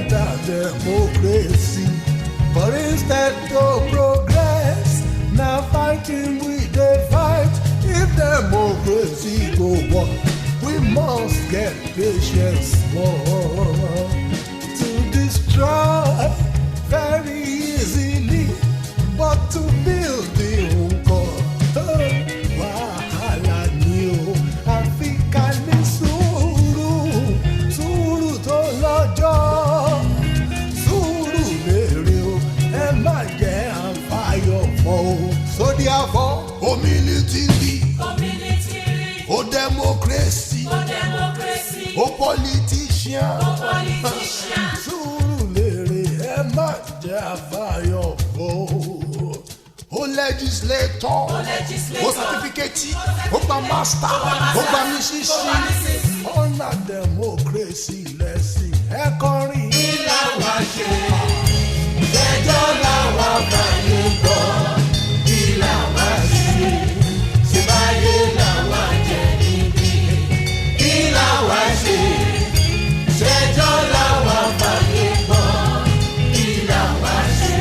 enter democracy. But instead to progress, now fighting we dey fight. If democracy go on, we must get patience more to destroy very easily, but to build the wàhálà ni o. Àfi ká ní sùúrù tó lọ́jọ́, sùúrù lèrè o, ẹ má jẹ́ àfàyọ̀ fọ́ o. So therefore, humility o democracy, o politician, sùúrù lèrè ẹ má jẹ́ àfàyọ̀ fọ́ o. O legislator, o certificate, o gba master, o gba mísísì, ọ̀nà democracy lẹ́sìn ẹ kọrin. Kí la wá ṣe? Ẹjọ́ làwa fàyè gbọ́. Kí la wá ṣe? Ṣèbáyé làwa jẹ níbí. Kí la wá ṣe? Ṣẹjọ́ làwa fàyè gbọ́. Kí la wá ṣe?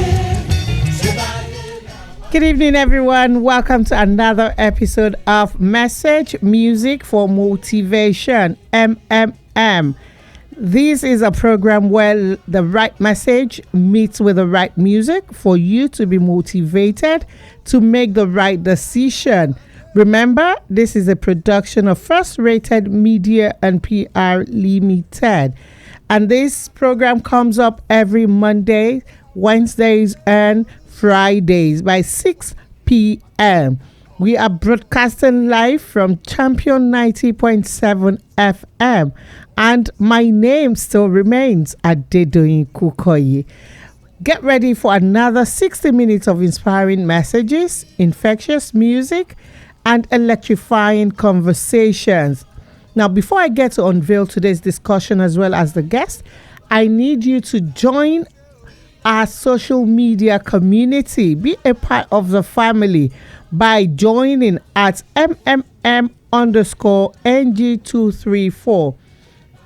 Good evening, everyone. Welcome to another episode of Message Music for Motivation, MMM. This is a program where the right message meets with the right music for you to be motivated to make the right decision. Remember, this is a production of First Rated Media and PR Limited. And this program comes up every Monday, Wednesdays, and Fridays by 6 p.m. We are broadcasting live from Champion 90.7 FM. And my name still remains DOYIN KUKOYI. Get ready for another 60 minutes of inspiring messages, infectious music, and electrifying conversations. Now, before I get to unveil today's discussion as well as the guest, I need you to join our social media community. Be a part of the family by joining at MMM_NG234.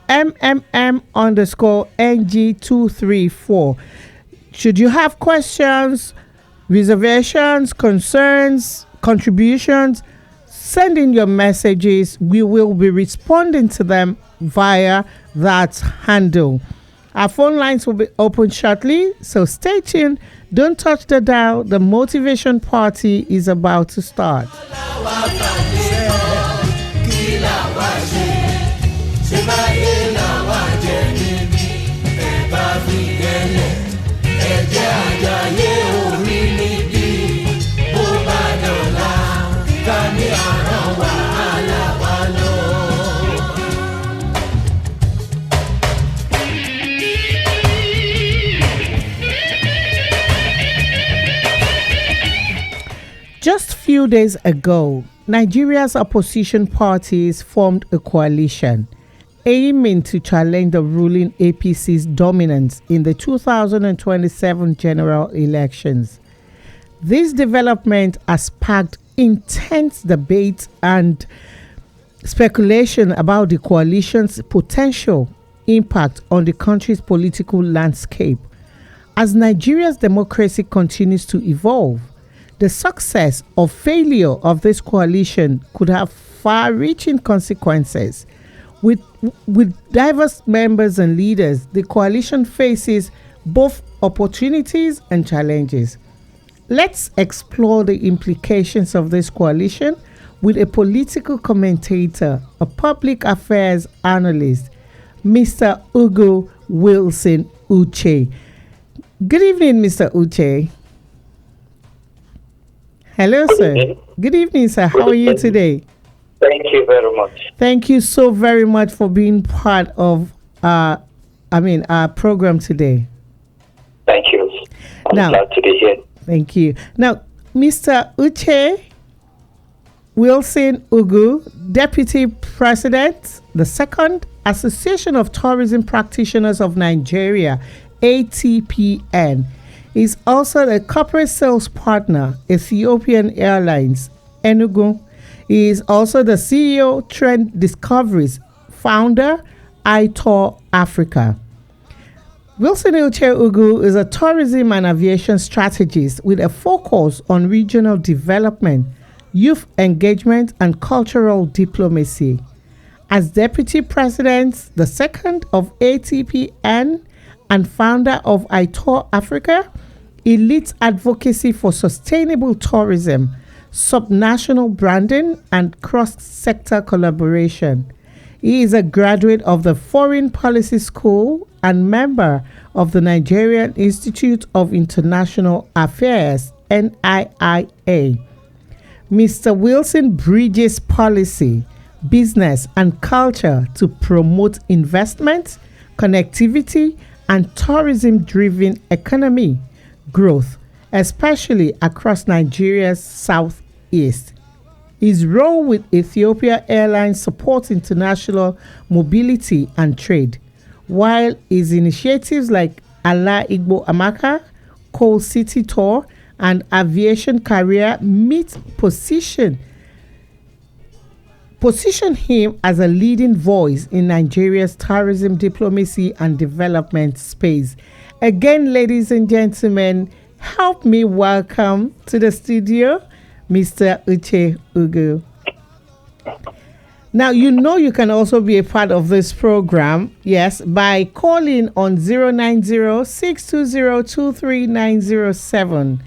MMM_NG234. Should you have questions, reservations, concerns, contributions, send in your messages. We will be responding to them via that handle. Our phone lines will be open shortly, so stay tuned. Don't touch the dial. The motivation party is about to start. Just few days ago, Nigeria's opposition parties formed a coalition aiming to challenge the ruling APC's dominance in the 2027 general elections. This development has sparked intense debate and speculation about the coalition's potential impact on the country's political landscape. As Nigeria's democracy continues to evolve, the success or failure of this coalition could have far-reaching consequences. With diverse members and leaders, the coalition faces both opportunities and challenges. Let's explore the implications of this coalition with a political commentator, a public affairs analyst, Mr. Ugo Wilson Uche. Good evening, Mr. Uche. Hello, sir. Good evening, sir. How are you today? Thank you very much. Thank you so very much for being part of our program today. Thank you. I'm glad to be here. Thank you. Now, Mr. Uche Wilson Ugu, Deputy President, the Second Association of Tourism Practitioners of Nigeria, ATPN, is also a corporate sales partner, Ethiopian Airlines, Enugu. He is also the CEO, Trend Discoveries, founder, iTour Africa. Wilson Uche Ugu is a tourism and aviation strategist with a focus on regional development, youth engagement, and cultural diplomacy. As Deputy President, the second of ATPN, and founder of ITOUR Africa, he leads advocacy for sustainable tourism, subnational branding, and cross-sector collaboration. He is a graduate of the Foreign Policy School and member of the Nigerian Institute of International Affairs, NIIA. Mr. Wilson bridges policy, business, and culture to promote investment, connectivity, and tourism-driven economy growth, especially across Nigeria's southeast. His role with Ethiopia Airlines supports international mobility and trade, while his initiatives like Ala Igbo Amaka, Coal City Tour, and Aviation Career position him as a leading voice in Nigeria's tourism diplomacy and development space. Again, ladies and gentlemen, help me welcome to the studio Mr. Uche Ugu. Now, you can also be a part of this program, yes, by calling on 090-620-23907,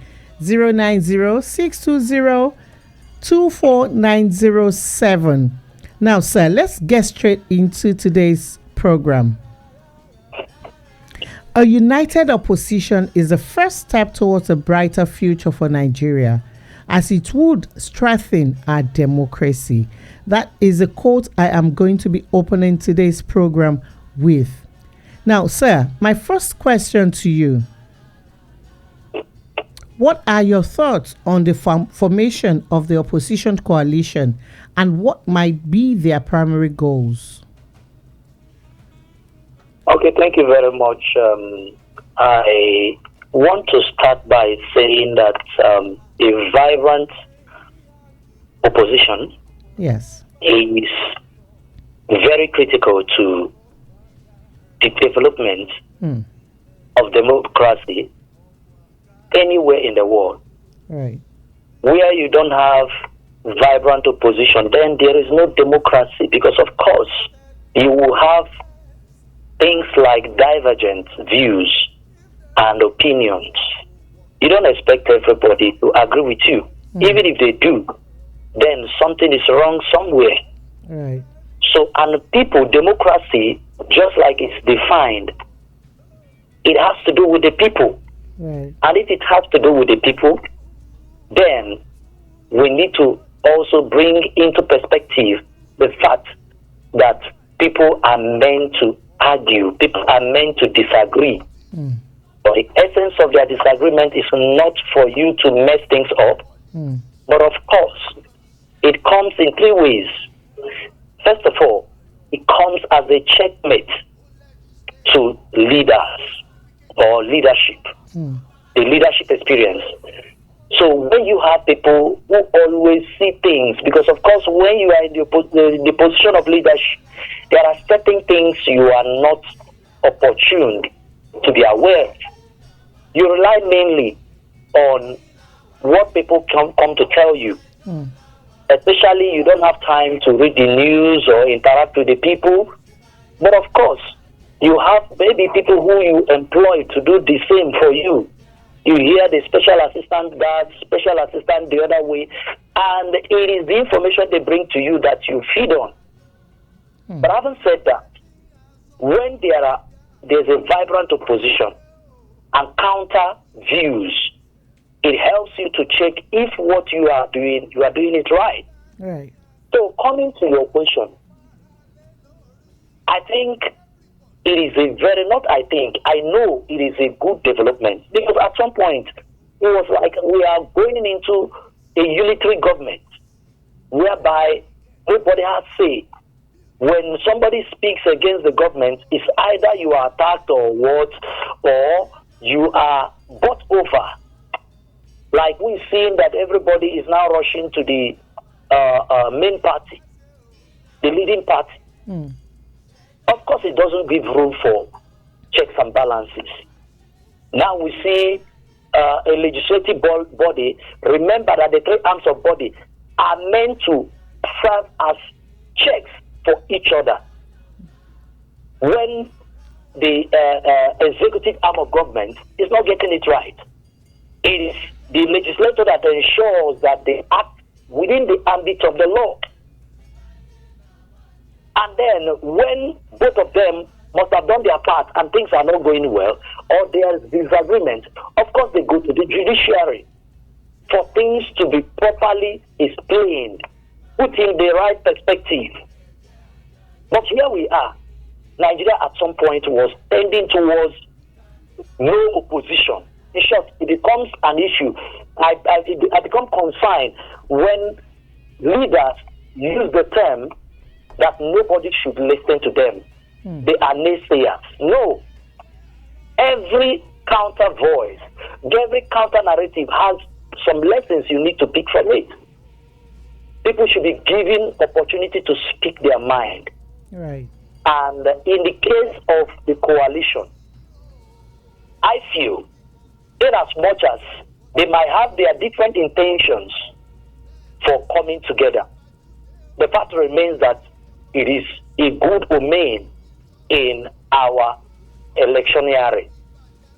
090-620-24907. Now, sir, let's get straight into today's program. A united opposition is the first step towards a brighter future for Nigeria, as it would strengthen our democracy. That is a quote I am going to be opening today's program with. Now, sir, my first question to you. What are your thoughts on the formation of the opposition coalition and what might be their primary goals? Okay, thank you very much. I want to start by saying that a vibrant opposition, yes, is very critical to the development of democracy anywhere in the world. Right. Where you don't have vibrant opposition, then there is no democracy, because of course you will have things like divergent views and opinions. You don't expect everybody to agree with you. Even if they do, then something is wrong somewhere. Right. So, and people, democracy, just like it's defined, it has to do with the people. Right. And if it has to do with the people, then we need to also bring into perspective the fact that people are meant to argue, people are meant to disagree. But the essence of their disagreement is not for you to mess things up. But of course, it comes in three ways. First of all, it comes as a checkmate to leaders or leadership, the leadership experience. So when you have people who always see things, because of course when you are in the position of leadership, there are certain things you are not opportune to be aware of. You rely mainly on what people come to tell you. Especially you don't have time to read the news or interact with the people. But of course, you have maybe people who you employ to do the same for you. You hear the special assistant that, special assistant the other way, and it is the information they bring to you that you feed on. But having said that, when there's a vibrant opposition and counter views, it helps you to check if what you are doing it right. Right. So coming to your question, I think it is I know it is a good development, because at some point it was like we are going into a unitary government whereby everybody has say. When somebody speaks against the government, it's either you are attacked or what, or you are bought over. Like we've seen that everybody is now rushing to the main party, the leading party. Of course, it doesn't give room for checks and balances. Now we see a legislative body. Remember that the three arms of body are meant to serve as checks for each other. When the executive arm of government is not getting it right, it is the legislature that ensures that they act within the ambit of the law. And then when both of them must have done their part and things are not going well, or there is disagreement, of course they go to the judiciary for things to be properly explained, put in the right perspective. But here we are. Nigeria at some point was tending towards no opposition. In short, it becomes an issue. I become concerned when leaders use the term that nobody should listen to them. They are naysayers. No. Every counter voice, every counter narrative has some lessons you need to pick from it. People should be given opportunity to speak their mind. Right. And in the case of the coalition, I feel in as much as they might have their different intentions for coming together, the fact remains that it is a good omen in our electioneering,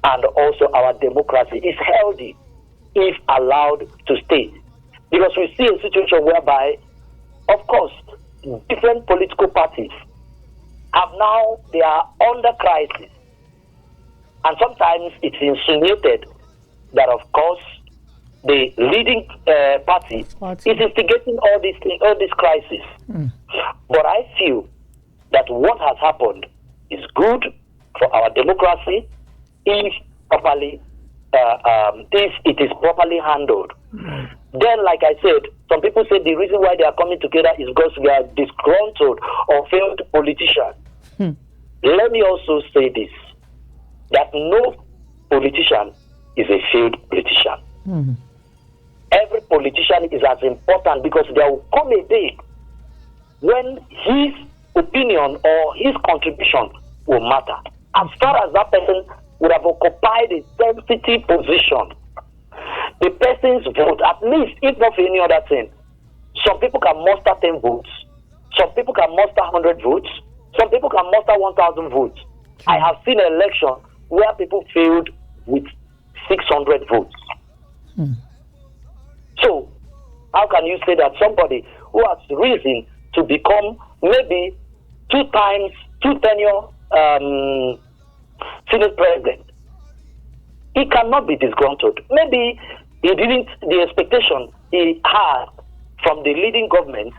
and also our democracy is healthy if allowed to stay. Because we see a situation whereby, of course, different political parties they are under crisis. And sometimes it's insinuated that, of course, the leading party is instigating all this crisis. But I feel that what has happened is good for our democracy if it is properly handled. Then, like I said, some people say the reason why they are coming together is because we are disgruntled or failed politicians. Let me also say this, that no politician is a failed politician. Every politician is as important, because there will come a day when his opinion or his contribution will matter. As far as that person would have occupied a sensitive position, the person's vote, at least, if not for any other thing, some people can muster 10 votes, some people can muster 100 votes, some people can muster 1,000 votes. I have seen an election where people failed with 600 votes. So, how can you say that somebody who has risen to become maybe two tenure Senate president, he cannot be disgruntled? Maybe the expectation he had from the leading government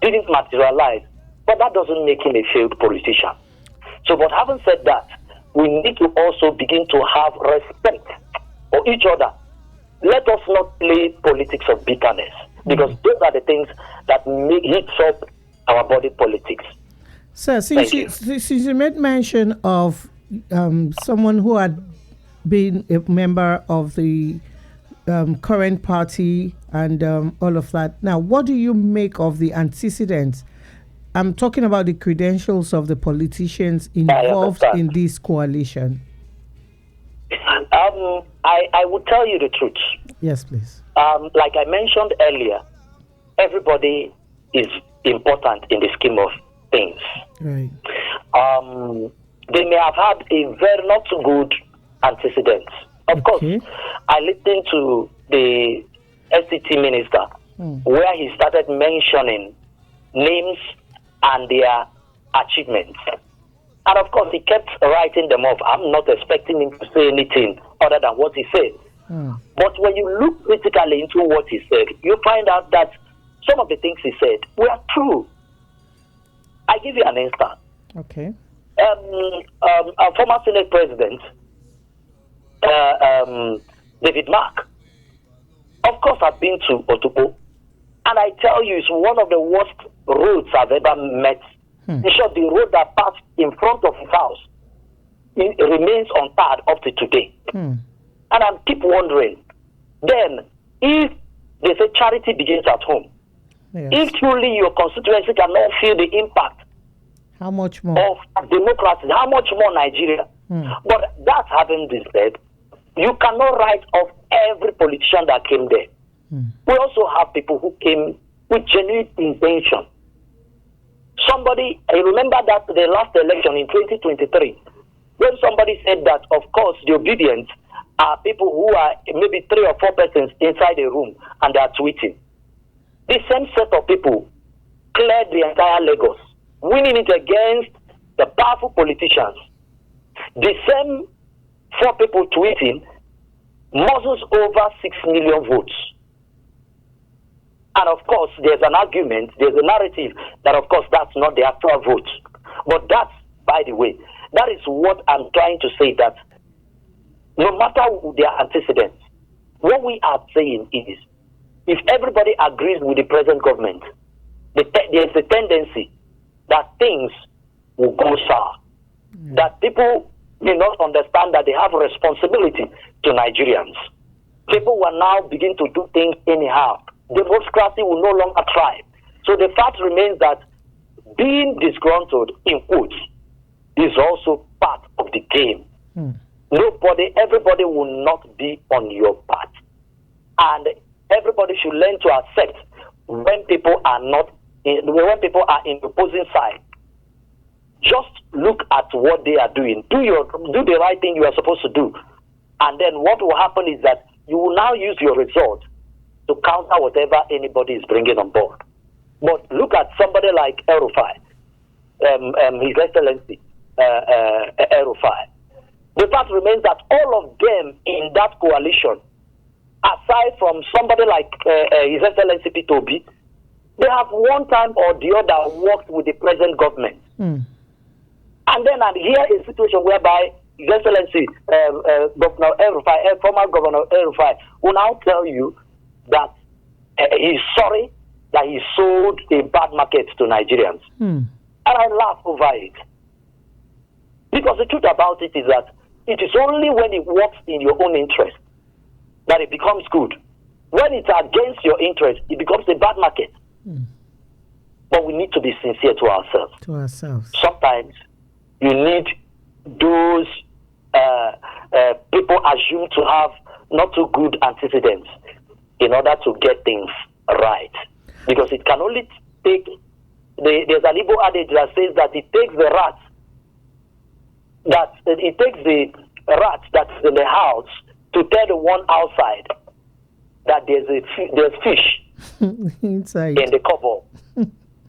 didn't materialize, but that doesn't make him a failed politician. So, but having said that, we need to also begin to have respect for each other. Let us not play politics of bitterness, because those are the things that hits up our body politics. Sir, since you made mention of someone who had been a member of the current party and all of that, now what do you make of the antecedents? I'm talking about the credentials of the politicians involved in this coalition. I will tell you the truth. Yes, please. Like I mentioned earlier, everybody is important in the scheme of things. Right. They may have had a very not so good antecedents. Of course, I listened to the SCT minister where he started mentioning names and their achievements. And of course, he kept writing them off. I'm not expecting him to say anything other than what he said. But when you look critically into what he said, you find out that some of the things he said were true. I give you an instance. Okay. Our former Senate President, David Mark, of course, I've been to Otupo, and I tell you, it's one of the worst roads I've ever met. In short, the road that passed in front of his house, it remains untarred up to today. And I keep wondering, then, if they say charity begins at home, if truly your constituency cannot feel the impact how much more of democracy, how much more Nigeria? But that having been said, you cannot write off every politician that came there. We also have people who came with genuine intention. I remember that the last election in 2023, when somebody said that, of course, the obedient are people who are maybe 3 or 4 persons inside a room and they are tweeting. The same set of people cleared the entire Lagos, winning it against the powerful politicians. The same 4 people tweeting muzzles over 6 million votes. And of course, there's an argument, there's a narrative that, of course, that's not the actual vote. But that's, by the way, that is what I'm trying to say, that no matter their antecedents, what we are saying is, if everybody agrees with the present government, there's a tendency that things will go sour. That people may not understand that they have a responsibility to Nigerians. People will now begin to do things anyhow. Democracy will no longer thrive. So the fact remains that being disgruntled, in quotes, is also part of the game. Everybody will not be on your part. And everybody should learn to accept when people are in the opposing side. Just look at what they are doing. Do the right thing you are supposed to do. And then what will happen is that you will now use your result to counter whatever anybody is bringing on board. But look at somebody like El-Rufai, His Excellency El-Rufai. The fact remains that all of them in that coalition, aside from somebody like His Excellency P2B, they have one time or the other worked with the present government. And then here is a situation whereby His Excellency Governor El-Rufai, former Governor El-Rufai, will now tell you that he's sorry that he sold a bad market to Nigerians. And I laugh over it. Because the truth about it is that it is only when it works in your own interest that it becomes good. When it's against your interest, it becomes a bad market. But we need to be sincere to ourselves. Sometimes you need those people assumed to have not too good antecedents in order to get things right. Because it can only take, there's an Igbo adage that says that it takes the rat that's in the house to tell the one outside that there's fish inside in the cupboard.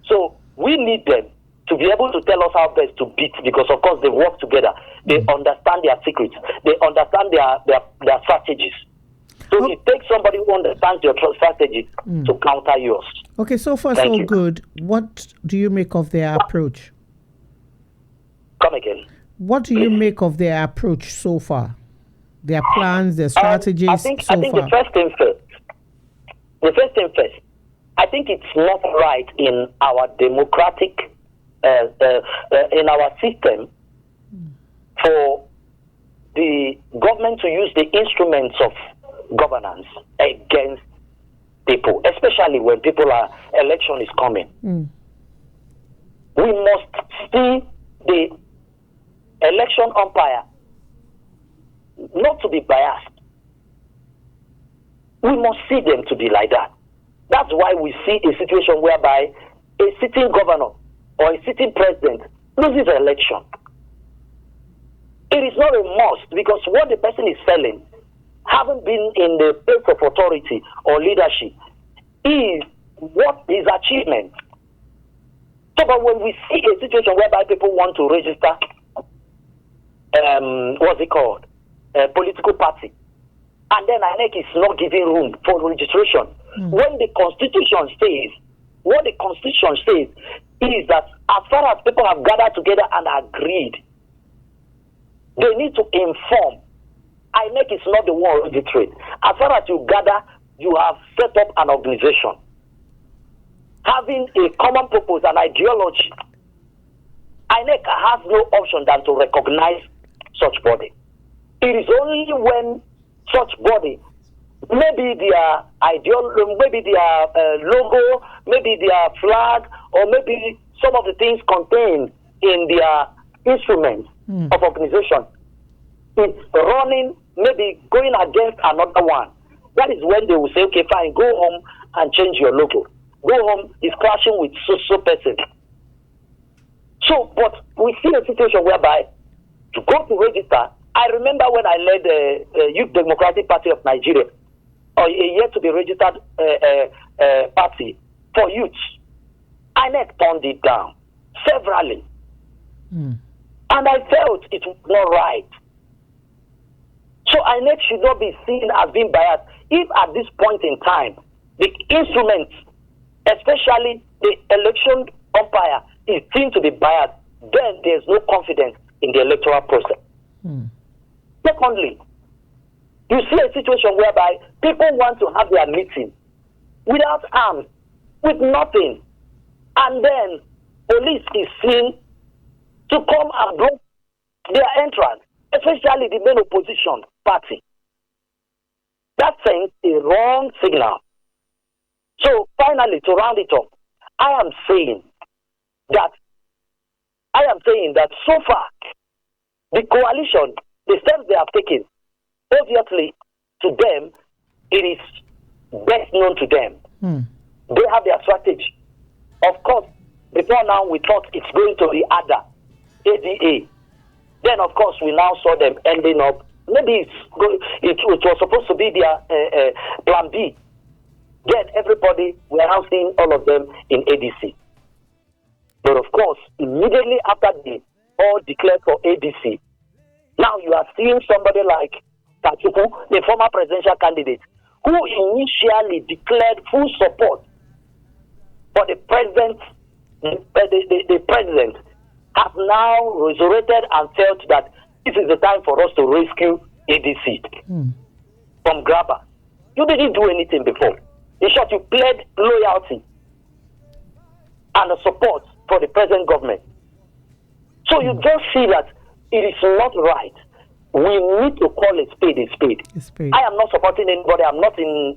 So we need them to be able to tell us how best to beat, because of course they work together. They understand their secrets. They understand their strategies. So it takes somebody who understands your strategy to counter yours. Okay, so far so good. What do you make of their approach? Come again. What do you make of their approach so far? Their plans, their strategies I think the first thing first. I think it's not right in our democratic, in our system, for the government to use the instruments of governance against people, especially when election is coming. We must see the election umpire not to be biased. We must see them to be like that. That's why we see a situation whereby a sitting governor or a sitting president loses an election. It is not a must, because what the person is selling, having been in the place of authority or leadership, is what his achievement. So, but when we see a situation whereby people want to register, a political party, and then INEC is not giving room for registration, when the Constitution says, what the Constitution says is that as far as people have gathered together and agreed, they need to inform. INEC is not the one registering. As far as you gather, you have set up an organization having a common purpose and ideology. INEC has no option than to recognize such body. It is only when such body, maybe their ideology, maybe their logo, maybe their flag, or maybe some of the things contained in their instruments of organization is running, maybe going against another one, that is when they will say, okay, fine, go home and change your logo. Go home is clashing with so person. So, but we see a situation whereby to go to register, I remember when I led the Youth Democratic Party of Nigeria, or a yet to be registered party for youth, INEC turned it down severally. And I felt it was not right. So INEC should not be seen as being biased. If at this point in time, the instruments, especially the election umpire, is seen to be biased, then there's no confidence in the electoral process. Secondly, you see a situation whereby people want to have their meeting without arms, with nothing, and then police is seen to come and block their entrance, especially the main opposition party. That sends a wrong signal. So finally, to round it up, I am saying that so far, the coalition, the steps they have taken, obviously, to them, it is best known to them. They have their strategy. Of course, before now, we thought it's going to be ADA. Then, of course, we now saw them ending up. Maybe it was supposed to be their plan B. Then everybody, we are now seeing all of them in ADC. But of course, immediately after they all declared for ADC, now you are seeing somebody like Kachuku, the former presidential candidate, who initially declared full support for the president. The president has now resurrected and felt that this is the time for us to rescue ADC from grabber. You didn't do anything before. In short, you pledged loyalty and support for the present government. So you just see that it is not right. We need to call a spade a spade. I am not supporting anybody. I'm not in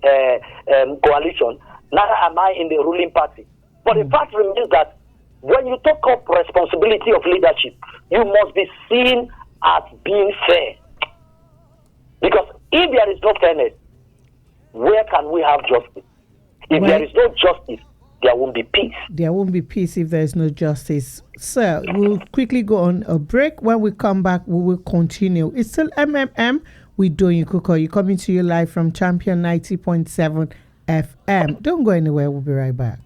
coalition. Neither am I in the ruling party. But the fact remains that when you talk up responsibility of leadership, you must be seen as being fair. Because if there is no fairness, where can we have justice? If there is no justice, there won't be peace. There won't be peace if there is no justice. Sir, we'll quickly go on a break. When we come back, we will continue. It's still MMM with DOYIN KUKOYI, coming to you live from Champion 90.7 FM. Don't go anywhere. We'll be right back.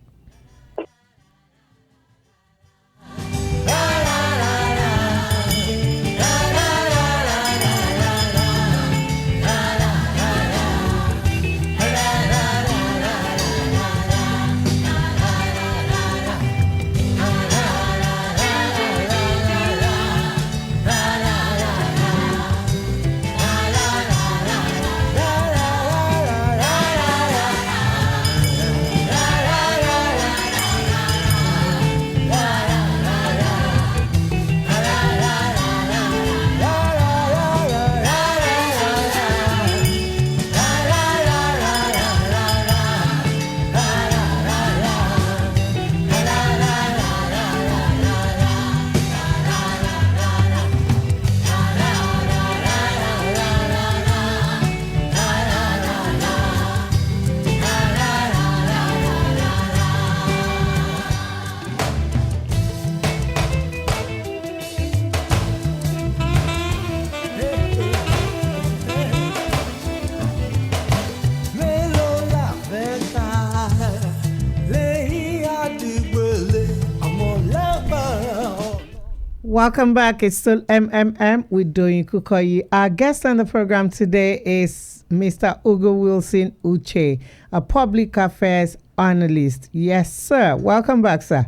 Welcome back. It's still MMM with DOYIN KUKOYI. Our guest on the program today is Mr. Ugo Wilson Uche, a public affairs analyst. Yes, sir. Welcome back, sir.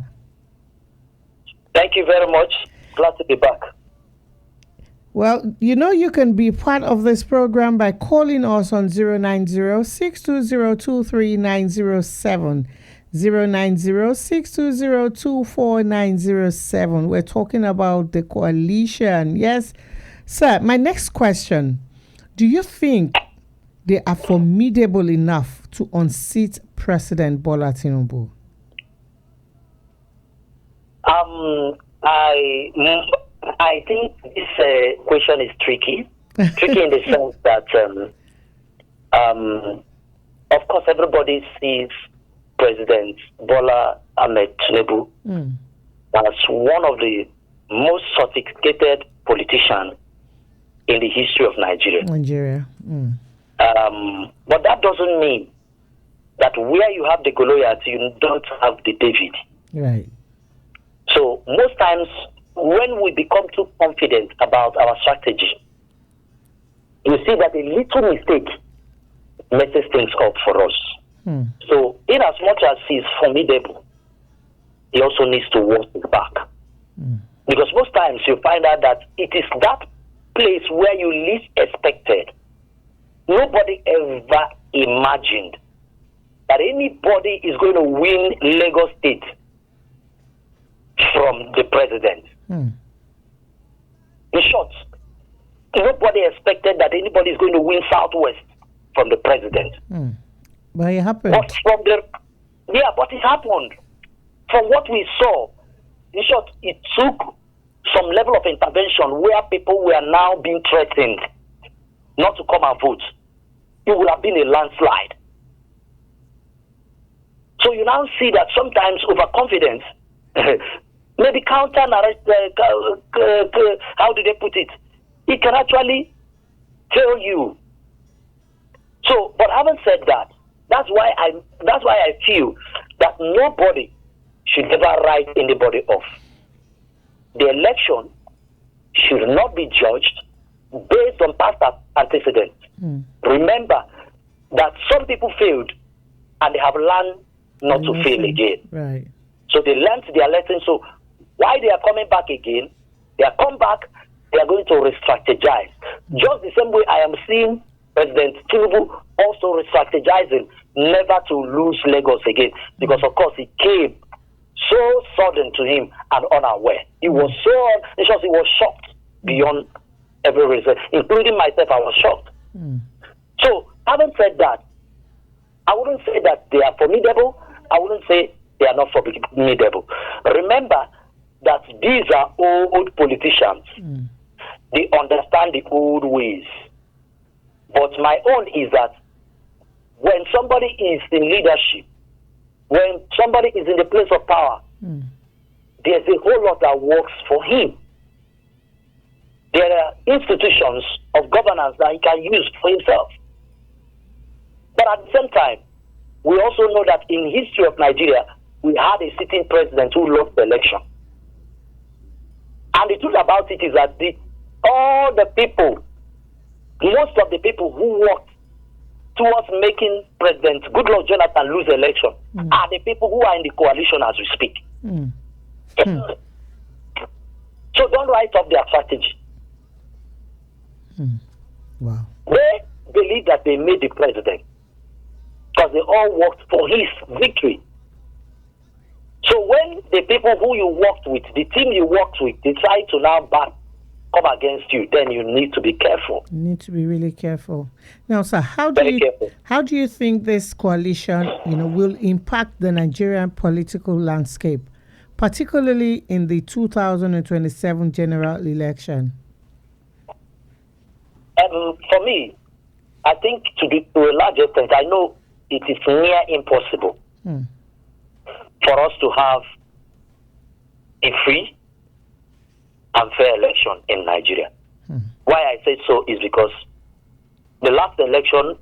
Thank you very much. Glad to be back. Well, you know, you can be part of this program by calling us on 090-620-23907. 090-620-24907. We're talking about the coalition. Yes, sir. My next question: do you think they are formidable enough to unseat President Bola Tinubu? I think this question is tricky. Tricky in the sense that, of course, everybody sees President Bola Ahmed Tinubu as one of the most sophisticated politicians in the history of Nigeria. But that doesn't mean that where you have the Goliath, you don't have the David. Right. So most times, when we become too confident about our strategy, you see that a little mistake messes things up for us. So, in as much as he's formidable, he also needs to watch his back. Because most times you find out that it is that place where you least expected. Nobody ever imagined that anybody is going to win Lagos State from the president. In short, nobody expected that anybody is going to win Southwest from the president. But it happened. But but it happened. From what we saw, in short, it took some level of intervention where people were now being threatened not to come and vote. It would have been a landslide. So you now see that sometimes overconfidence, maybe counter narrative, how do they put it? It can actually tell you. So, but having said that, that's why I feel that nobody should ever write anybody off. The election should not be judged based on past antecedents. Remember that some people failed and they have learned not to fail again. Right. So they learned their lesson. So why they are coming back again, they are come back, they are going to re-strategize. Just the same way I am seeing President Tinubu also re-strategizing never to lose Lagos again. Because of course it came so sudden to him and unaware. He was he was shocked beyond every reason, including myself. I was shocked. So, having said that, I wouldn't say that they are formidable. I wouldn't say they are not formidable. Remember that these are old politicians. They understand the old ways. But my own is that when somebody is in leadership, when somebody is in the place of power, there's a whole lot that works for him. There are institutions of governance that he can use for himself. But at the same time, we also know that in history of Nigeria, we had a sitting president who lost the election. And the truth about it is that all the people, most of the people who worked towards making President Goodluck Jonathan lose the election are the people who are in the coalition as we speak. So don't write off their strategy. Wow. They believe that they made the president because they all worked for his victory. So when the people who you worked with, the team you worked with, decide to now come against you, then you need to be careful. You need to be really careful. Now, sir, how do you think this coalition, will impact the Nigerian political landscape, particularly in the 2027 general election? For me, I think to a large extent, I know it is near impossible for us to have a free and fair election in Nigeria. Why I say so is because the last election,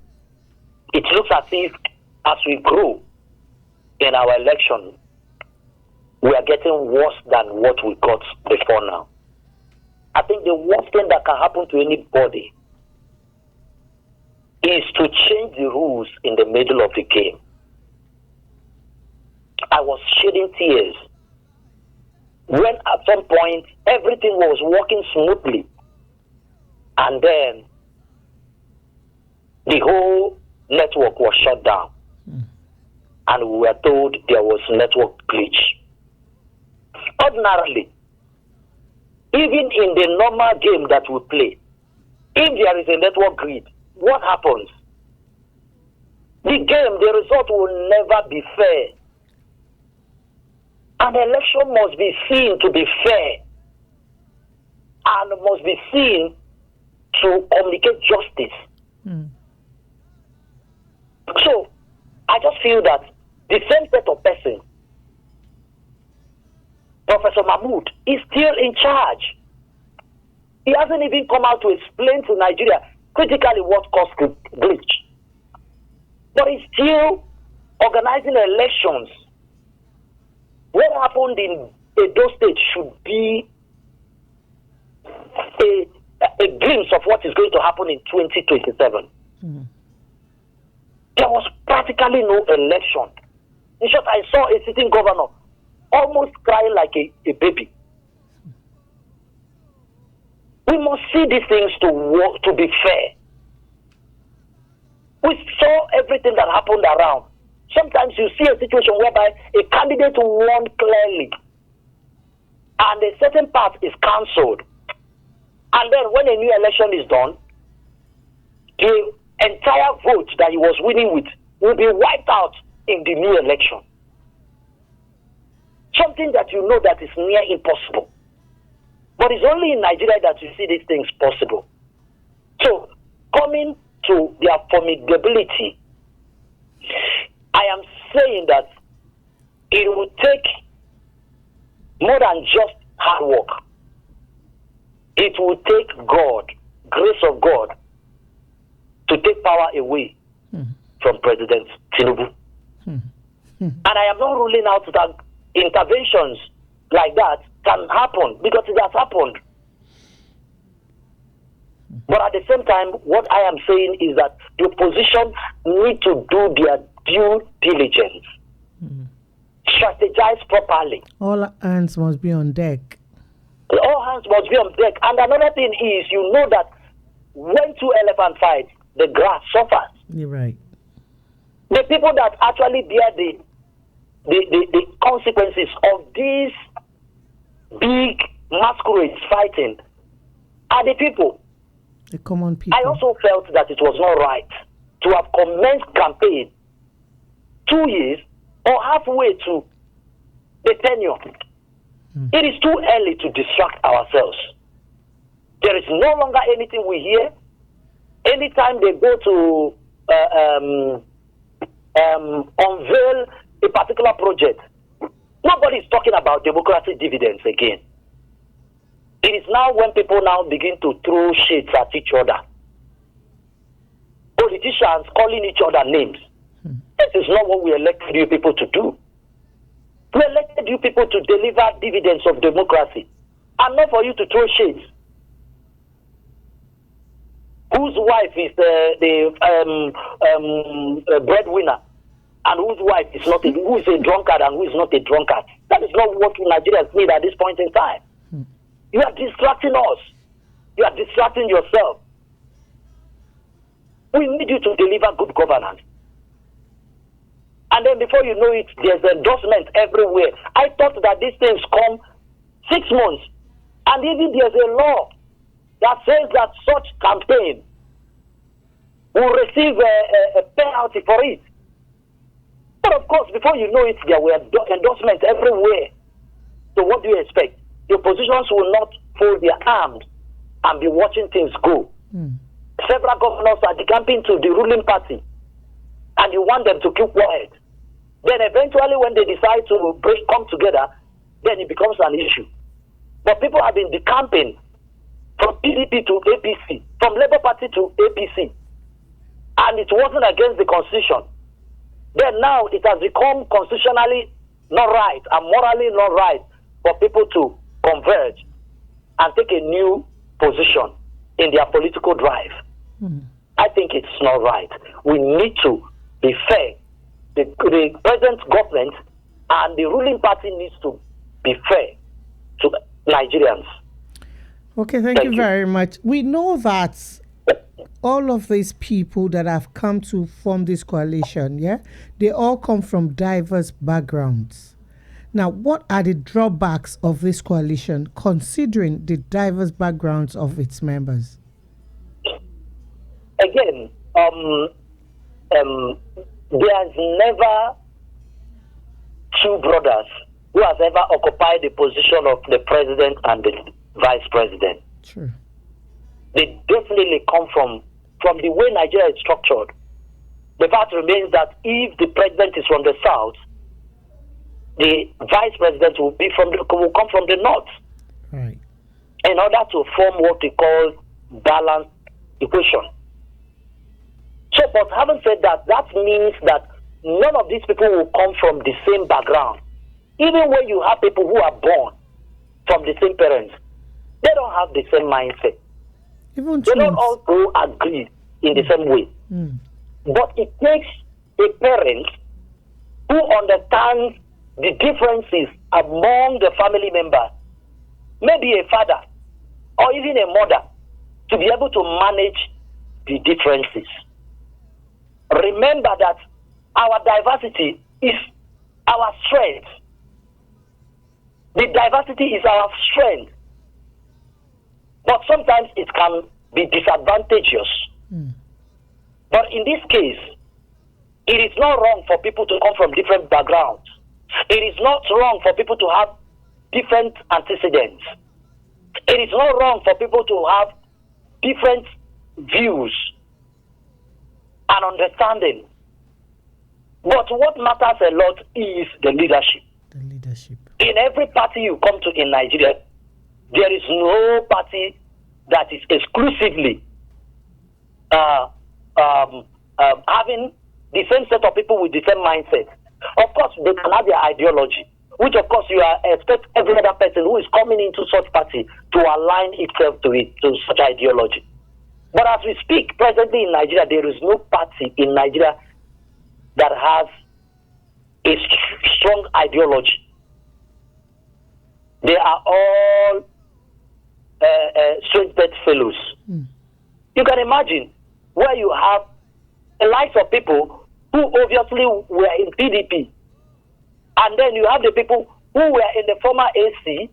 it looks as if as we grow in our election, we are getting worse than what we got before now. I think the worst thing that can happen to anybody is to change the rules in the middle of the game. I was shedding tears when at some point everything was working smoothly and then the whole network was shut down and we were told there was network glitch. Ordinarily, even in the normal game that we play, if there is a network grid, what happens? The result will never be fair. An election must be seen to be fair and must be seen to communicate justice. So I just feel that the same set of persons, Professor Mahmoud, is still in charge. He hasn't even come out to explain to Nigeria critically what caused the glitch. But he's still organizing elections. What happened in Edo State should be a glimpse of what is going to happen in 2027. There was practically no election. In short, I saw a sitting governor almost crying like a baby. We must see these things to work, to be fair. We saw everything that happened around. Sometimes you see a situation whereby a candidate won clearly and a certain part is cancelled. And then when a new election is done, the entire vote that he was winning with will be wiped out in the new election. Something that you know that is near impossible. But it's only in Nigeria that you see these things possible. So, coming to their formidability, I am saying that it will take more than just hard work. It will take God, grace of God, to take power away from President Tinubu. And I am not ruling out that interventions like that can happen, because it has happened. But at the same time, what I am saying is that the opposition need to do their due diligence. Strategize properly. All hands must be on deck. All hands must be on deck. And another thing is, you know that when two elephants fight, the grass suffers. You're right. The people that actually bear the consequences of these big masquerades fighting are the people. The common people. I also felt that it was not right to have commenced campaign 2 years or halfway to the tenure. It is too early to distract ourselves. There is no longer anything we hear. Anytime they go to unveil a particular project, nobody is talking about democracy dividends again. It is now when people now begin to throw shades at each other. Politicians calling each other names. This is not what we elected you people to do. We elected you people to deliver dividends of democracy, and not for you to throw shades. Whose wife is the breadwinner, and whose wife is not who is a drunkard and who is not a drunkard? That is not what Nigerians need at this point in time. You are distracting us. You are distracting yourself. We need you to deliver good governance. And then before you know it, there's endorsement everywhere. I thought that these things come 6 months. And even there's a law that says that such campaign will receive a penalty for it. But of course, before you know it, there were endorsements everywhere. So what do you expect? The oppositions will not fold their arms and be watching things go. Several governors are decamping to the ruling party, and you want them to keep quiet. Then eventually when they decide to come together, then it becomes an issue. But people have been decamping from PDP to APC, from Labour Party to APC, and it wasn't against the Constitution. Then now it has become constitutionally not right and morally not right for people to converge and take a new position in their political drive. I think it's not right. We need to be fair. The present government and the ruling party needs to be fair to Nigerians. Okay, thank you very much. We know that all of these people that have come to form this coalition, they all come from diverse backgrounds. Now, what are the drawbacks of this coalition, considering the diverse backgrounds of its members? Again, there's never two brothers who has ever occupied the position of the president and the vice president. True. they definitely come from the way Nigeria is structured. The fact remains that if the president is from the south, the vice president will come from the north. Right. In order to form what we call balanced equation. So, but having said that, that means that none of these people will come from the same background. Even when you have people who are born from the same parents, they don't have the same mindset. Even they don't twins. all agree in the same way. But it takes a parent who understands the differences among the family members, maybe a father or even a mother, to be able to manage the differences. Remember that our diversity is our strength. The diversity is our strength. But sometimes it can be disadvantageous. But in this case, it is not wrong for people to come from different backgrounds. It is not wrong for people to have different antecedents. It is not wrong for people to have different views and understanding. But what matters a lot is the leadership. The leadership. In every party you come to in Nigeria, there is no party that is exclusively having the same set of people with the same mindset. Of course, they can have their ideology, which of course you expect every other person who is coming into such party to align itself to it, to such ideology. But as we speak, presently in Nigeria, there is no party in Nigeria that has a strong ideology. They are all straight bedfellows. You can imagine where you have a likes of people who obviously were in PDP, and then you have the people who were in the former AC.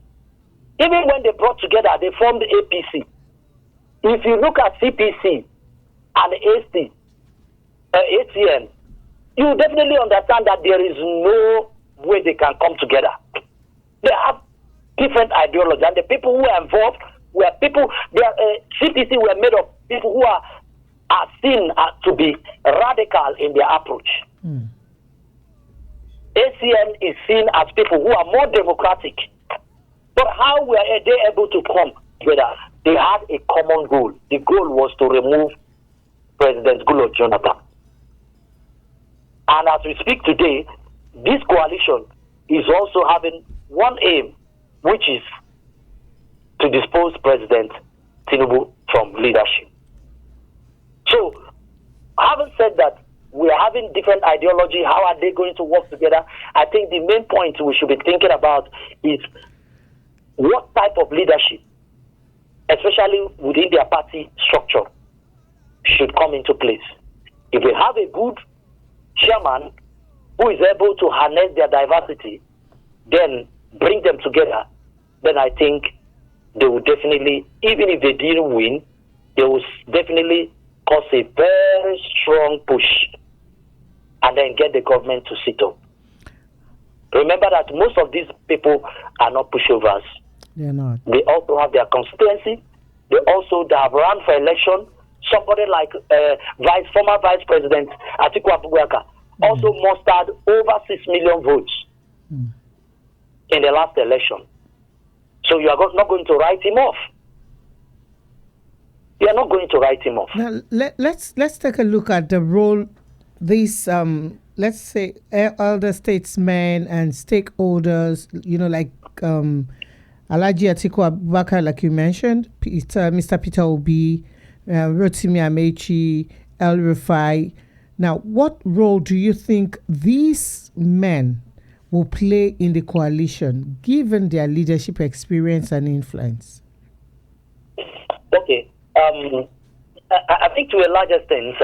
Even when they brought together, they formed APC. If you look at CPC and AC, ATN, you definitely understand that there is no way they can come together. They have different ideology, and the people who are involved were people. CPC were made of people who are seen to be radical in their approach. ACN is seen as people who are more democratic. But how were they able to come together? They had a common goal. The goal was to remove President Goodluck Jonathan. And as we speak today, this coalition is also having one aim, which is to dispose President Tinubu from leadership. So, having said that, we are having different ideology. How are they going to work together? I think the main point we should be thinking about is what type of leadership, especially within their party structure, should come into place. If we have a good chairman who is able to harness their diversity, then bring them together, then I think they will definitely, even if they didn't win, they will definitely cause a very strong push and then get the government to sit up. Remember that most of these people are not pushovers. They're not. They also have their constituency. They have run for election. Somebody like former Vice President Atiku Abubakar also mustered over 6 million votes in the last election. So you are not going to write him off. You are not going to write him off. Now let's take a look at the role these let's say elder statesmen and stakeholders, like Alhaji Atiku Abubakar, like you mentioned, Mr. Peter Obi, Rotimi Amechi, El Rufai. Now, what role do you think these men will play in the coalition, given their leadership experience and influence? Okay. I think to a large extent,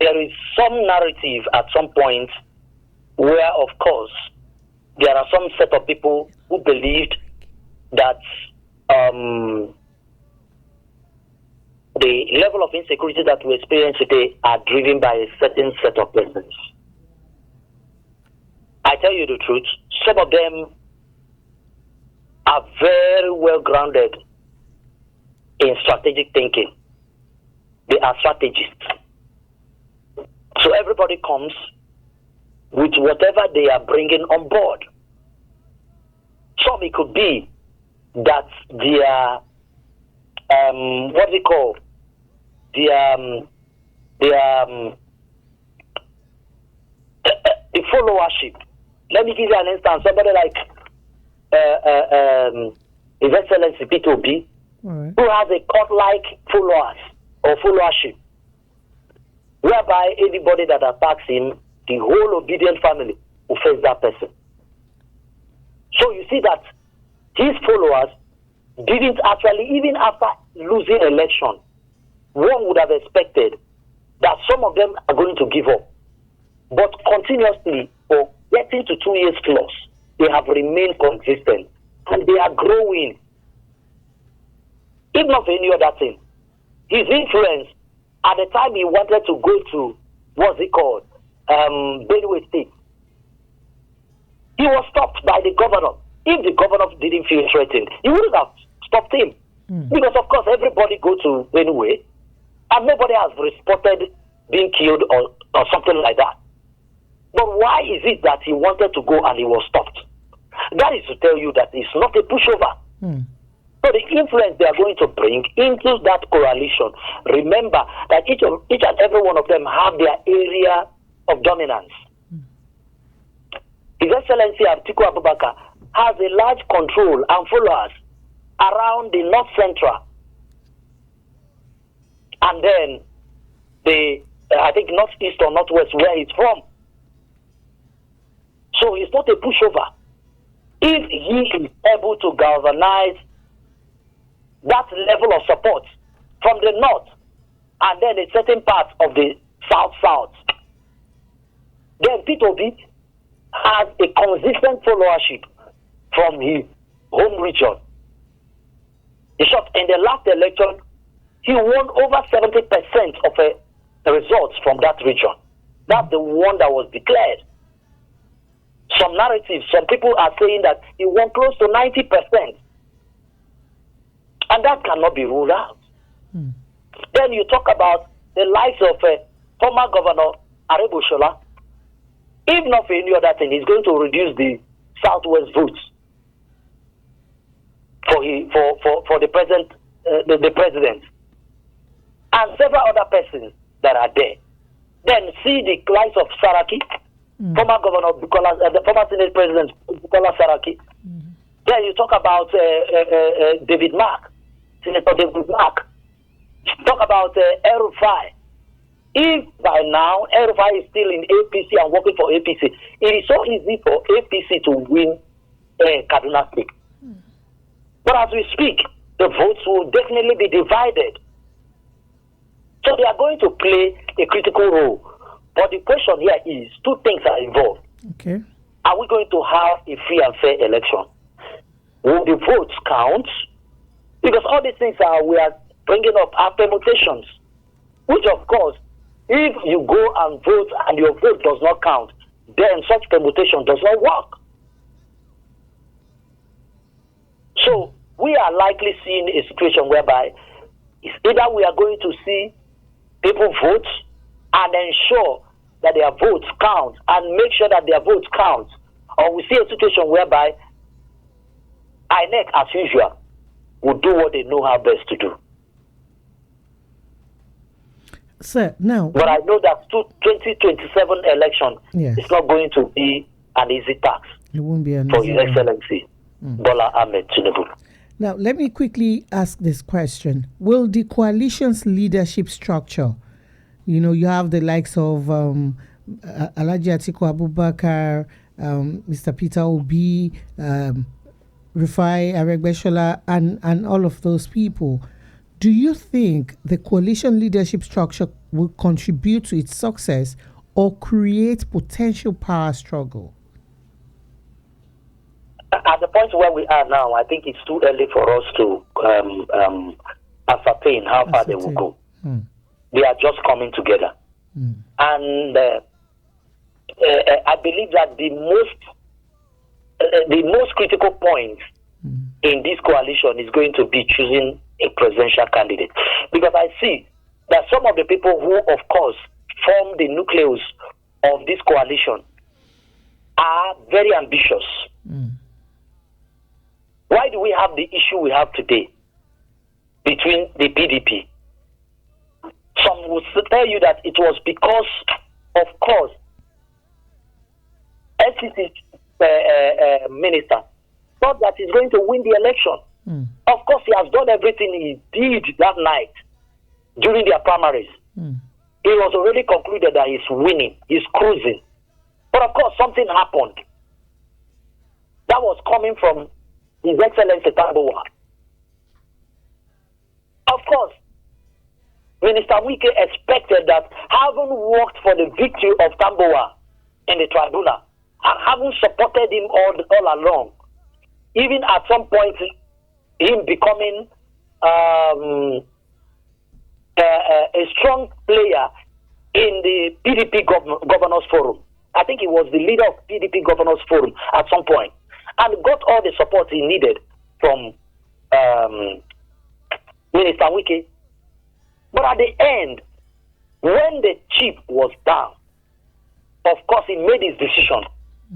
there is some narrative at some point where, of course, there are some set of people who believed that the level of insecurity that we experience today are driven by a certain set of persons. I tell you the truth, some of them are very well grounded in strategic thinking. They are strategists. So everybody comes with whatever they are bringing on board. Some it could be that their what they call the followership. Let me give you an instance. Somebody like His Excellency Peter Obi, right, who has a cult-like followers or followership, whereby anybody that attacks him, the whole obedient family will face that person. So you see that his followers didn't actually, even after losing election, one would have expected that some of them are going to give up. But continuously, for getting to 2 years plus, they have remained consistent and they are growing. If not for any other thing, his influence at the time he wanted to go to, what's it called, Benue State, he was stopped by the governor. If the governor didn't feel threatened, he wouldn't have stopped him. Because, of course, everybody go to Benue and nobody has reported being killed or something like that. But why is it that he wanted to go and he was stopped? That is to tell you that it's not a pushover. So the influence they are going to bring into that coalition, remember that each and every one of them have their area of dominance. His Excellency Atiku Abubakar has a large control and followers around the North Central, and then the I think Northeast or Northwest, where he's from. So it's not a pushover. If he is able to galvanize that level of support from the north and then a certain part of the south, then Peter Obi has a consistent followership from his home region. In short, in the last election, he won over 70% of the results from that region. That's the one that was declared. Some narratives, some people are saying that he won close to 90%. And that cannot be ruled out. Then you talk about the likes of former Governor Arebushola. If not for any other thing, he's going to reduce the Southwest votes for the present the president and several other persons that are there. Then see the likes of Saraki, former Governor Bukola, the former Senate President Bukola Saraki. Then you talk about David Mark, Senator David Mark. Talk about El-Rufai. If by now El-Rufai is still in APC and working for APC, it is so easy for APC to win Kaduna State. But as we speak, the votes will definitely be divided. So they are going to play a critical role. But the question here is, two things are involved. Okay. Are we going to have a free and fair election? Will the votes count? Because all these things we are bringing up are permutations. Which, of course, if you go and vote and your vote does not count, then such permutation does not work. So we are likely seeing a situation whereby it's either we are going to see people vote and ensure that their votes count and make sure that their votes count, or we see a situation whereby INEC, as usual, will do what they know how best to do. Sir, now... But I know that 2027 election is not going to be an easy task. It won't be an for easy His Excellency Bola Ahmed Tinubu. Now, let me quickly ask this question. Will the coalition's leadership structure, you have the likes of Alhaji Atiku Abubakar, Mr. Peter Obi, Rufai Aregbesola, and all of those people, do you think the coalition leadership structure will contribute to its success or create potential power struggle? At the point where we are now, I think it's too early for us to ascertain how far they will go. They are just coming together. And I believe that the most critical point in this coalition is going to be choosing a presidential candidate. Because I see that some of the people who, of course, form the nucleus of this coalition are very ambitious. Why do we have the issue we have today between the PDP? Some will tell you that it was because, of course, SCC minister thought that he's going to win the election. Of course, he has done everything he did that night during their primaries. It was already concluded that he's winning, he's cruising. But of course, something happened. That was coming from His Excellency Tambowa. Of course, Minister Wike expected that, having worked for the victory of Tambowa in the tribunal, and having supported him all along, even at some point, him becoming a strong player in the PDP Governors Forum. I think he was the leader of PDP Governors Forum at some point, and got all the support he needed from Minister Wike. But at the end, when the chief was down, of course he made his decision,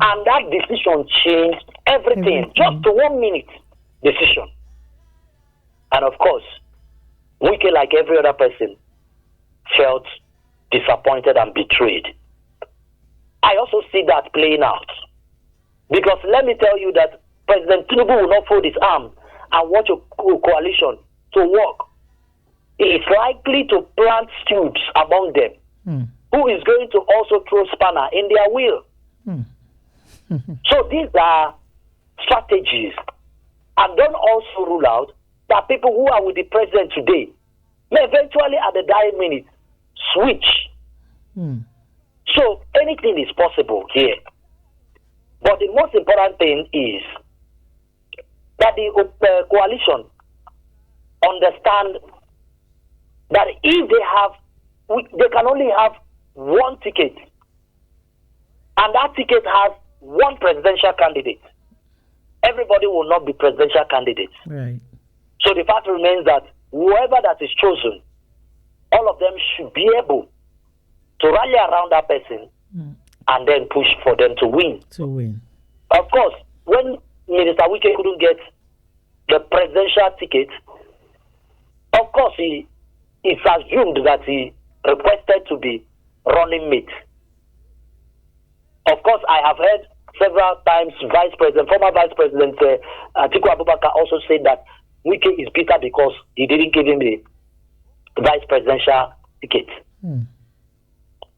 and that decision changed everything. Just 1 minute decision. And of course, Wike, like every other person, felt disappointed and betrayed. I also see that playing out. Because let me tell you that President Tinubu will not fold his arm and watch a coalition to work. He is likely to plant stooges among them, who is going to also throw spanner in their wheel. So these are strategies. And don't also rule out that people who are with the president today may eventually, at the dying minute, switch. So anything is possible here. But the most important thing is that the coalition understand that if they can only have one ticket, and that ticket has one presidential candidate, everybody will not be presidential candidates. Right. So the fact remains that whoever that is chosen, all of them should be able to rally around that person and then push for them to win. Of course, when Minister Wike couldn't get the presidential ticket, of course it's assumed that he requested to be running mate. Of course, I have heard several times former Vice President Atiku Abubakar also said that Wike is bitter because he didn't give him the vice presidential ticket.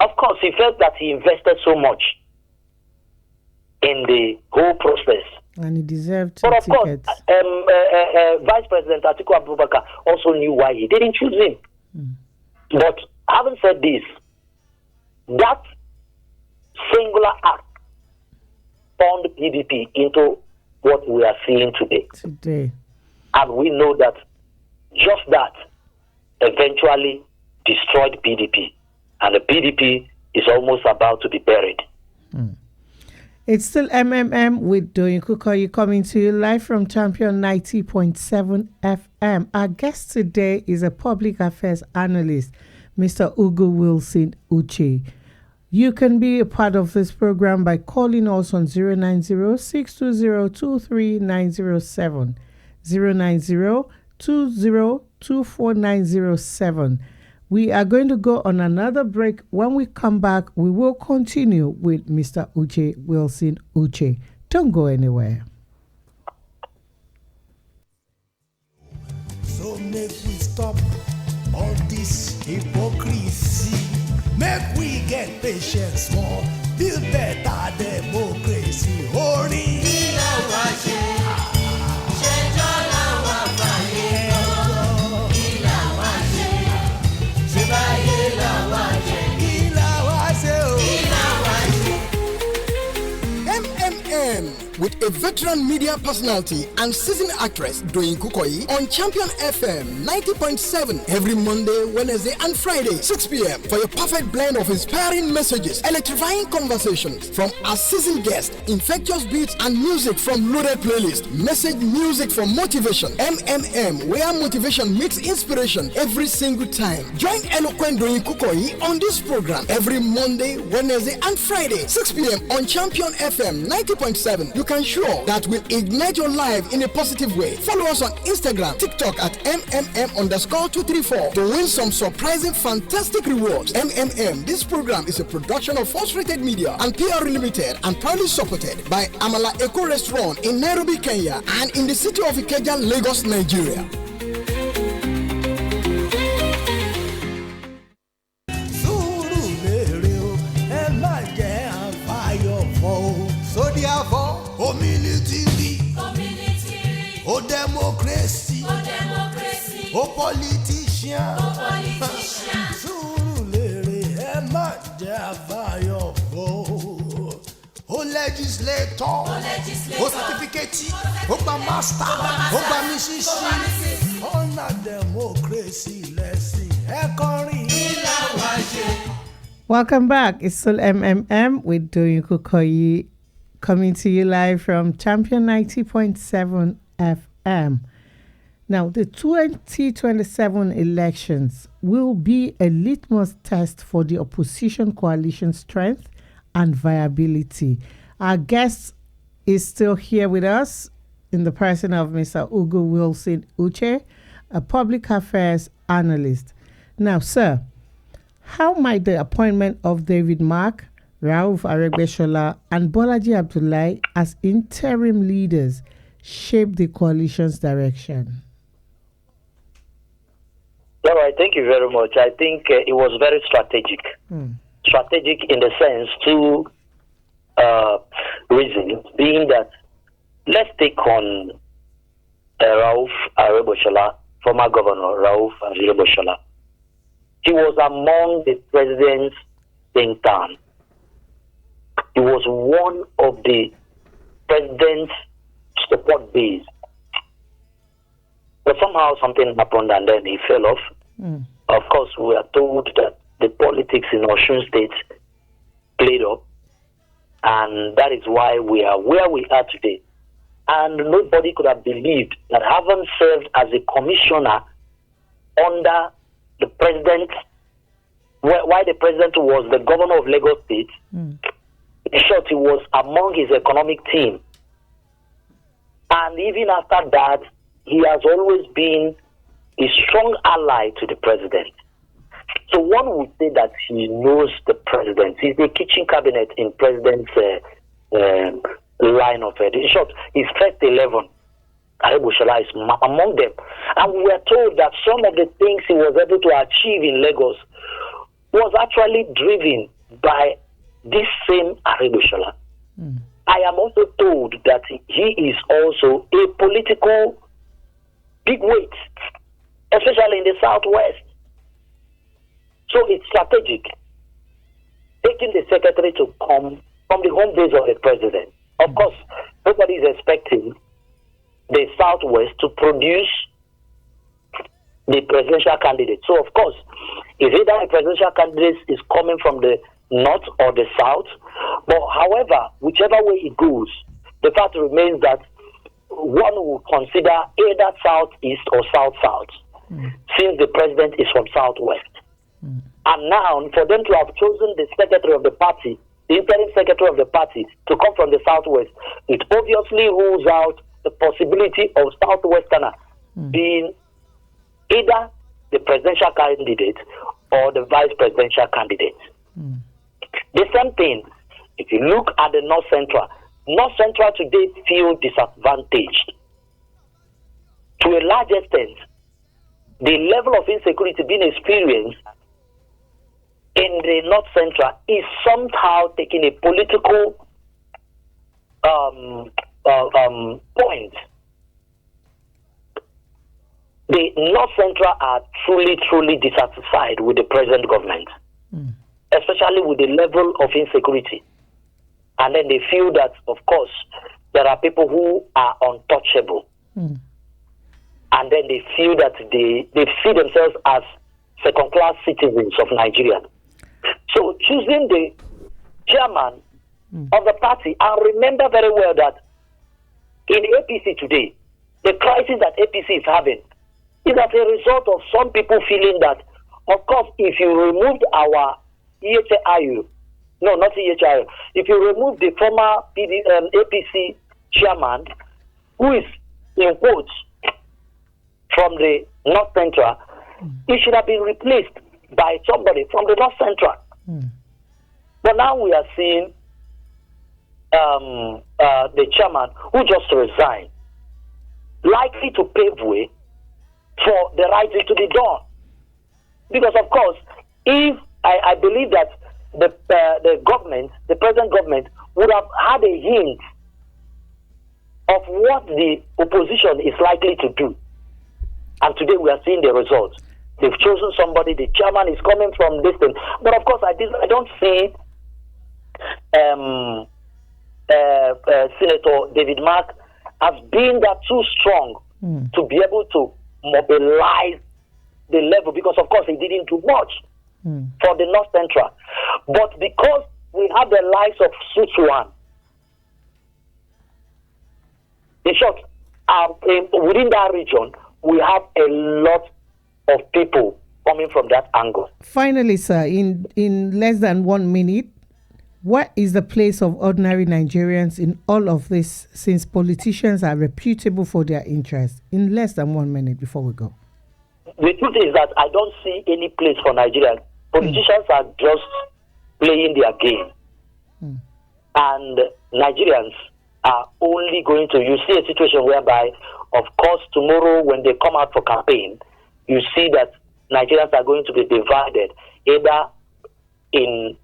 Of course, he felt that he invested so much in the whole process. And he deserved but of tickets. Course, Vice President Atiku Abubakar also knew why he didn't choose him. But having said this, that singular act turned PDP into what we are seeing today. And we know that just that eventually destroyed PDP. And the PDP is almost about to be buried. It's still MMM with DOYIN KUKOYI coming to you live from Champion 90.7 FM. Our guest today is a public affairs analyst, Mr. Ugo Wilson Uche. You can be a part of this program by calling us on 090-620-23907, 090-2024-907. We are going to go on another break. When we come back, we will continue with Mr. Uche Wilson Uche. Don't go anywhere. So make we stop all this hypocrisy. Make we get patience more. Build better democracy. Holy. With a veteran media personality and seasoned actress, DOYIN KUKOYI, on Champion FM 90.7 every Monday, Wednesday, and Friday, 6 p.m. for your perfect blend of inspiring messages, electrifying conversations from our seasoned guests, infectious beats, and music from loaded playlist. Message music for motivation. MMM, where motivation meets inspiration every single time. Join eloquent DOYIN KUKOYI on this program every Monday, Wednesday, and Friday, 6 p.m. on Champion FM 90.7. You can show that will ignite your life in a positive way. Follow us on Instagram, TikTok at MMM_234 to win some surprising, fantastic rewards. MMM, this program is a production of Force Rated Media and PR Limited and proudly supported by Amala Eco Restaurant in Nairobi, Kenya, and in the city of Ikeja, Lagos, Nigeria. Oh democracy, oh politician, Surulere ẹ má jẹ́ àbáyọ̀ fọ́. Oh legislator, oh certificate, oh gba master, oh gba misisi. Ọ̀nà democracy lẹ́sìn ẹ kọrin ilé wa ṣe. Welcome back. It's still MMM with DOYIN KUKOYI, coming to you live from Champion 90.7 FM. Now, the 2027 elections will be a litmus test for the opposition coalition's strength and viability. Our guest is still here with us in the person of Mr. Ugo Wilson Uche, a public affairs analyst. Now, sir, how might the appointment of David Mark, Rauf Aregbesola, and Bolaji Abdullahi as interim leaders shape the coalition's direction? All right, thank you very much. I think it was very strategic. Strategic in the sense to reasons, being that let's take on Rauf Aregbesola, former governor Rauf Aregbesola. He was among the president's think tank. He was one of the president's support base. But somehow something happened and then he fell off. Of course, we are told that the politics in Osun State played up, and that is why we are where we are today. And nobody could have believed that, having served as a commissioner under the president, while the president was the governor of Lagos State, in short, he was among his economic team. And even after that, he has always been a strong ally to the president. So one would say that he knows the president. He's the kitchen cabinet in president's line of it. In short, his first 11, Aregbesola is among them. And we are told that some of the things he was able to achieve in Lagos was actually driven by this same Aregbesola. I am also told that he is also a political bigweight, especially in the Southwest. So it's strategic, taking the secretary to come from the home base of the president. Of course, nobody is expecting the Southwest to produce the presidential candidate. So, of course, if either a presidential candidate is coming from the north or the south, but however, whichever way it goes, the fact remains that one will consider either southeast or south-south, since the president is from southwest. And now, for them to have chosen the secretary of the party, the interim secretary of the party, to come from the southwest, it obviously rules out the possibility of southwesterner being either the presidential candidate or the vice presidential candidate. The same thing, if you look at the North Central today feel disadvantaged. To a large extent, the level of insecurity being experienced in the North Central is somehow taking a political point. The North Central are truly dissatisfied with the present government, especially with the level of insecurity. And then they feel that, of course, there are people who are untouchable. And then they feel that they see themselves as second-class citizens of Nigeria. So choosing the chairman of the party, and remember very well that in APC today, the crisis that APC is having is as a result of some people feeling that, of course, if you removed our EHIU, no, not EHIU, if you remove the former APC chairman, who is, in quotes, from the North Central, it should have been replaced by somebody from the North Central. But now we are seeing the chairman who just resigned, likely to pave way for the right way to be done. Because, of course, if I believe that the government, the present government, would have had a hint of what the opposition is likely to do. And today we are seeing the results. They've chosen somebody, the chairman is coming from this thing. But of course, I don't see Senator David Mark as being that too strong to be able to mobilize the level, because of course he didn't do much for the North Central. But because we have the likes of Sutuan, in short, within that region, we have a lot of people coming from that angle. Finally, sir, in less than 1 minute, what is the place of ordinary Nigerians in all of this, since politicians are reputable for their interests? In less than 1 minute before we go. The truth is that I don't see any place for Nigerians. Politicians are just playing their game. And Nigerians are only going to, you see a situation whereby, of course, tomorrow when they come out for campaign, you see that Nigerians are going to be divided either in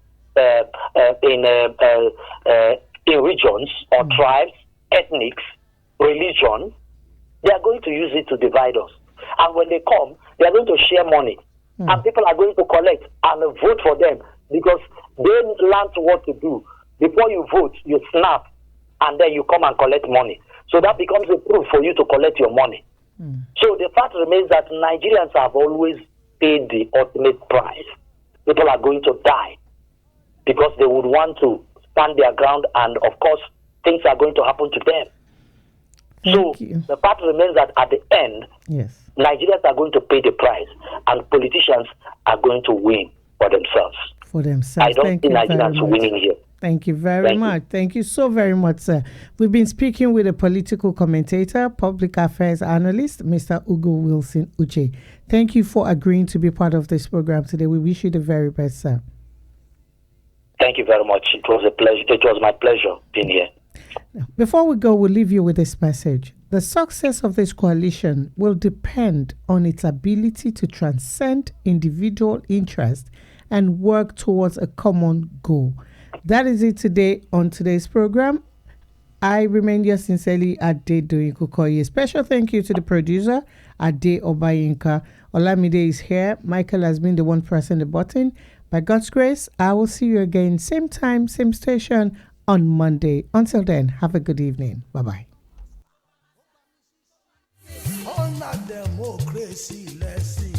regions or tribes, ethnics, religion. They are going to use it to divide us. And when they come, they are going to share money. And people are going to collect and vote for them because they learn what to do. Before you vote, you snap, and then you come and collect money. So that becomes a proof for you to collect your money. So the fact remains that Nigerians have always paid the ultimate price. People are going to die because they would want to stand their ground, and of course, things are going to happen to them. Thank you. The fact remains that at the end, Nigerians are going to pay the price, and politicians are going to win for themselves. I don't see Nigerians winning here. Thank you very much. Thank you so very much, sir. We've been speaking with a political commentator, public affairs analyst, Mr. Ugo Wilson Uche. Thank you for agreeing to be part of this program today. We wish you the very best, sir. Thank you very much. It was a pleasure. It was my pleasure being here. Before we go, we'll leave you with this message. The success of this coalition will depend on its ability to transcend individual interest and work towards a common goal. That is it today on today's program. I remain yours sincerely, Ade Doyin KUKOYI. A special thank you to the producer, Ade Obayinka. Olamide is here. Michael has been the one pressing the button. By God's grace, I will see you again, same time, same station on Monday. Until then, have a good evening. Bye-bye. On a democracy, let's see.